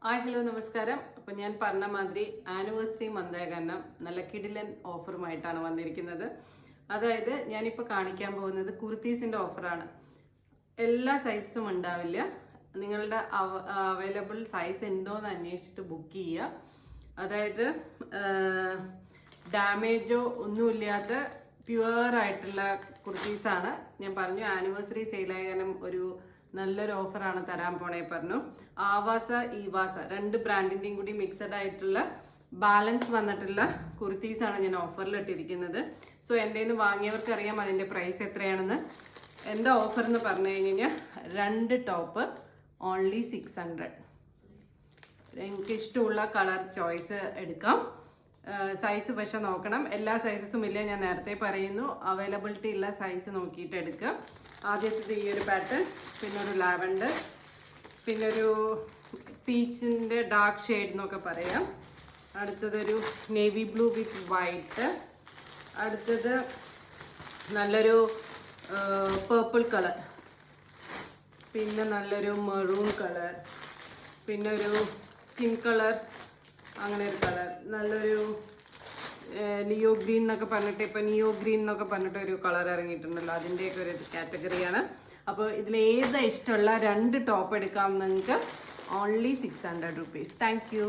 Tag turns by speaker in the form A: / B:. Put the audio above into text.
A: Hi hello നമസ്കാരം. അപ്പോൾ ഞാൻ പറഞ്ഞ മാതിരി ആനിവേഴ്സറി മന്തായ കാരണം നല്ല കിടിലൻ ഓഫറുമായിട്ടാണ് വന്നിരിക്കുന്നത്. അതായത് ഞാനിപ്പോൾ കാണിക്കാൻ പോകുന്നത് കുർത്തീസിൻ്റെ ഓഫറാണ്. എല്ലാ സൈസും ഉണ്ടാവില്ല. നിങ്ങളുടെ അവൈലബിൾ സൈസ് ഉണ്ടോ എന്ന് അന്വേഷിച്ചിട്ട് ബുക്ക് ചെയ്യുക. അതായത് ഡാമേജോ ഒന്നുമില്ലാത്ത പ്യുവറായിട്ടുള്ള കുർത്തീസാണ്. ഞാൻ പറഞ്ഞു ആനിവേഴ്സറി സെയിലായ കാരണം ഒരു നല്ലൊരു ഓഫറാണ് തരാൻ പോണേ പറഞ്ഞു. ആവാസ ഈവാസ രണ്ട് ബ്രാൻഡിൻ്റെയും കൂടി മിക്സഡ് ആയിട്ടുള്ള ബാലൻസ് വന്നിട്ടുള്ള കുർത്തീസാണ് ഞാൻ ഓഫറിൽ ഇട്ടിരിക്കുന്നത്. സോ എൻ്റെ നിന്ന് വാങ്ങിയവർക്ക് അറിയാം അതിൻ്റെ പ്രൈസ് എത്രയാണെന്ന്. എന്താ ഓഫർ എന്ന് പറഞ്ഞു കഴിഞ്ഞാൽ 2 ടോപ്പ് ഓൺലി 600. എനിക്ക് ഇഷ്ടമുള്ള കളർ ചോയ്സ് എടുക്കാം. സൈസ് പക്ഷെ നോക്കണം, എല്ലാ സൈസസും ഇല്ല. ഞാൻ നേരത്തെ പറയുന്നു, അവൈലബിലിറ്റി ഉള്ള സൈസ് നോക്കിയിട്ട് എടുക്കുക. ആദ്യത്തേത് ഈ ഒരു പാറ്റേൺ, പിന്നെ ഒരു ലാവൻഡർ, പിന്നെ ഒരു പീച്ചിൻ്റെ ഡാർക്ക് ഷെയ്ഡ് എന്നൊക്കെ പറയാം. അടുത്തതൊരു നേവി ബ്ലൂ വിത്ത് വൈറ്റ്. അടുത്തത് നല്ലൊരു പേർപ്പിൾ കളർ, പിന്നെ നല്ലൊരു മെറൂൺ കളർ, പിന്നെ ഒരു സ്കിൻ കളർ, അങ്ങനെ ഒരു കളർ, നല്ലൊരു ലിയോ ഗ്രീൻ എന്നൊക്കെ പറഞ്ഞിട്ട് ഇപ്പം നിയോ ഗ്രീൻ എന്നൊക്കെ പറഞ്ഞിട്ട് ഒരു കളർ ഇറങ്ങിയിട്ടുണ്ടല്ലോ, അതിൻ്റെയൊക്കെ ഒരു കാറ്റഗറിയാണ്. അപ്പോൾ ഇതിലേതാ ഇഷ്ടമുള്ള 2 ടോപ്പ് എടുക്കാം നിങ്ങൾക്ക്. Only 600 rupees. Thank you.